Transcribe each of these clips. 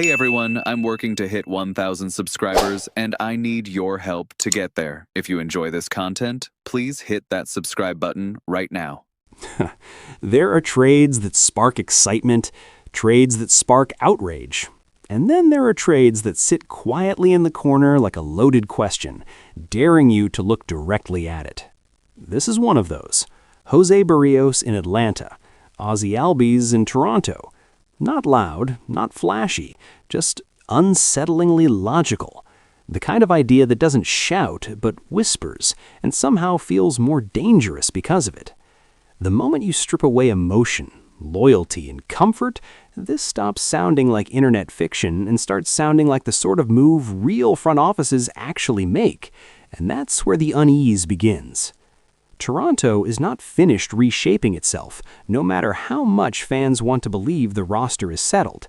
Hey everyone, I'm working to hit 1,000 subscribers, and I need your help to get there. If you enjoy this content, please hit that subscribe button right now. There are trades that spark excitement, trades that spark outrage. And then there are trades that sit quietly in the corner like a loaded question, daring you to look directly at it. This is one of those. Jose Barrios in Atlanta, Ozzie Albies in Toronto. Not loud, not flashy, just unsettlingly logical. The kind of idea that doesn't shout, but whispers, and somehow feels more dangerous because of it. The moment you strip away emotion, loyalty, and comfort, this stops sounding like internet fiction and starts sounding like the sort of move real front offices actually make. And that's where the unease begins. Toronto is not finished reshaping itself, no matter how much fans want to believe the roster is settled.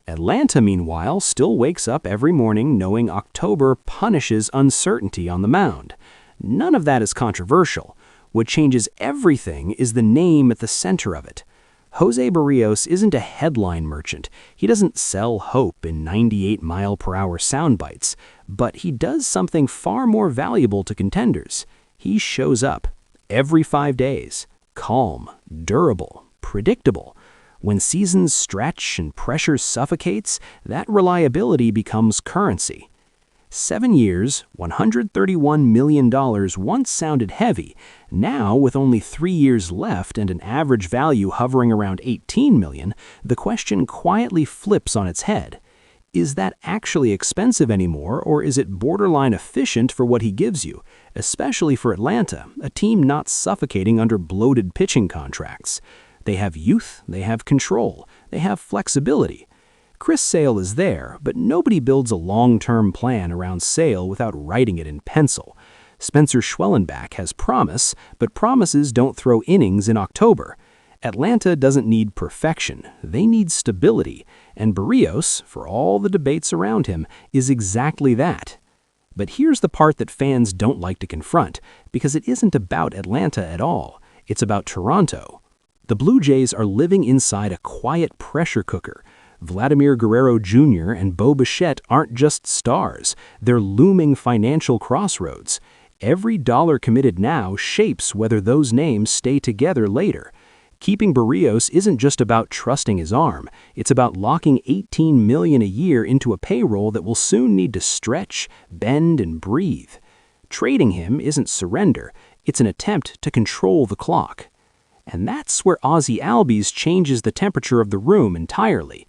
Atlanta, meanwhile, still wakes up every morning knowing October punishes uncertainty on the mound. None of that is controversial. What changes everything is the name at the center of it. Jose Barrios isn't a headline merchant. He doesn't sell hope in 98-mile-per-hour sound bites, but he does something far more valuable to contenders. He shows up. Every 5 days, calm, durable, predictable. When seasons stretch and pressure suffocates, that reliability becomes currency. 7 years, $131 million once sounded heavy. Now, with only 3 years left and an average value hovering around $18 million, the question quietly flips on its head. Is that actually expensive anymore, or is it borderline efficient for what he gives you, especially for Atlanta, a team not suffocating under bloated pitching contracts? They have youth, they have control, they have flexibility. Chris Sale is there, but nobody builds a long-term plan around Sale without writing it in pencil. Spencer Schwellenbach has promise, but promises don't throw innings in October. Atlanta doesn't need perfection, they need stability, and Barrios, for all the debates around him, is exactly that. But here's the part that fans don't like to confront, because it isn't about Atlanta at all, it's about Toronto. The Blue Jays are living inside a quiet pressure cooker. Vladimir Guerrero Jr. and Bichette aren't just stars, they're looming financial crossroads. Every dollar committed now shapes whether those names stay together later. Keeping Barrios isn't just about trusting his arm, it's about locking $18 million a year into a payroll that will soon need to stretch, bend, and breathe. Trading him isn't surrender, it's an attempt to control the clock. And that's where Ozzie Albies changes the temperature of the room entirely.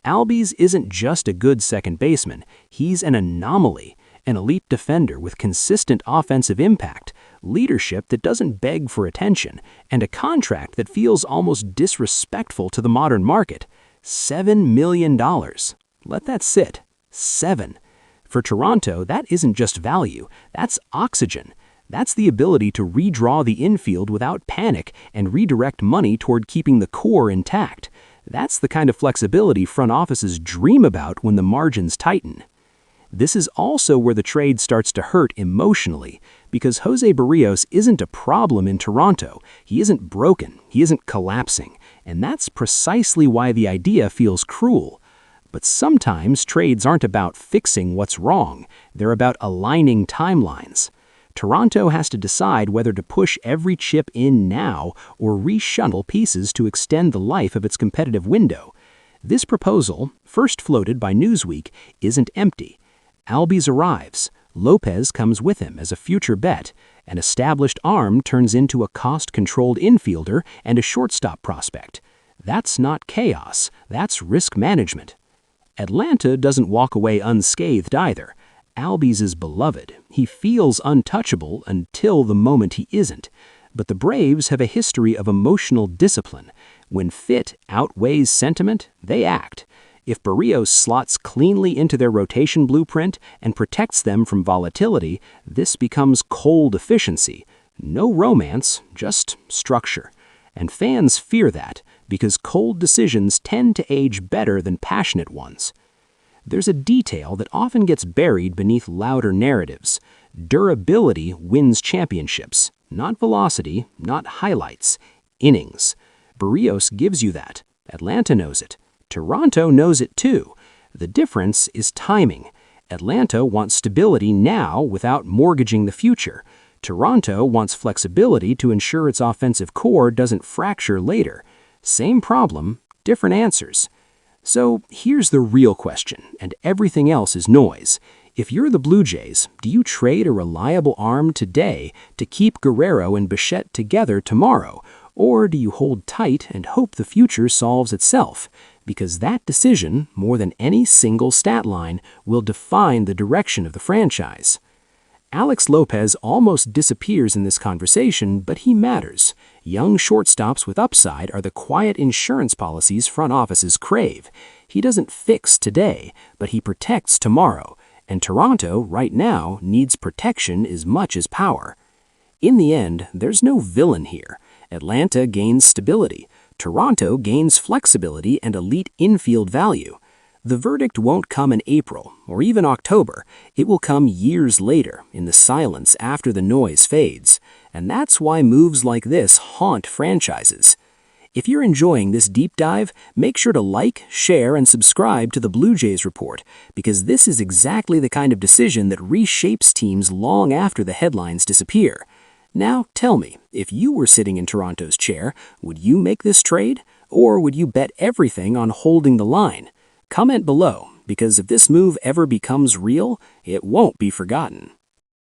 Albies isn't just a good second baseman, he's an anomaly, an elite defender with consistent offensive impact, leadership that doesn't beg for attention, and a contract that feels almost disrespectful to the modern market. $7 million. Let that sit. 7. For Toronto, that isn't just value, that's oxygen. That's the ability to redraw the infield without panic and redirect money toward keeping the core intact. That's the kind of flexibility front offices dream about when the margins tighten. This is also where the trade starts to hurt emotionally, because Jose Barrios isn't a problem in Toronto. He isn't broken, he isn't collapsing, and that's precisely why the idea feels cruel. But sometimes trades aren't about fixing what's wrong, they're about aligning timelines. Toronto has to decide whether to push every chip in now or reshuttle pieces to extend the life of its competitive window. This proposal, first floated by Newsweek, isn't empty. Albies arrives, Lopez comes with him as a future bet, an established arm turns into a cost-controlled infielder and a shortstop prospect. That's not chaos, that's risk management. Atlanta doesn't walk away unscathed either. Albies is beloved. He feels untouchable until the moment he isn't. But the Braves have a history of emotional discipline. When fit outweighs sentiment, they act. If Barrios slots cleanly into their rotation blueprint and protects them from volatility, this becomes cold efficiency. No romance, just structure. And fans fear that, because cold decisions tend to age better than passionate ones. There's a detail that often gets buried beneath louder narratives. Durability wins championships, not velocity, not highlights, innings. Barrios gives you that. Atlanta knows it. Toronto knows it too. The difference is timing. Atlanta wants stability now without mortgaging the future. Toronto wants flexibility to ensure its offensive core doesn't fracture later. Same problem, different answers. So here's the real question, and everything else is noise. If you're the Blue Jays, do you trade a reliable arm today to keep Guerrero and Bichette together tomorrow? Or do you hold tight and hope the future solves itself? Because that decision, more than any single stat line, will define the direction of the franchise. Alex Lopez almost disappears in this conversation, but he matters. Young shortstops with upside are the quiet insurance policies front offices crave. He doesn't fix today, but he protects tomorrow. And Toronto, right now, needs protection as much as power. In the end, there's no villain here. Atlanta gains stability. Toronto gains flexibility and elite infield value. The verdict won't come in April or even October. It will come years later, in the silence after the noise fades. And that's why moves like this haunt franchises. If you're enjoying this deep dive, make sure to like, share, and subscribe to the Blue Jays Report, because this is exactly the kind of decision that reshapes teams long after the headlines disappear. Now tell me, if you were sitting in Toronto's chair, would you make this trade? Or would you bet everything on holding the line? Comment below, because if this move ever becomes real, it won't be forgotten.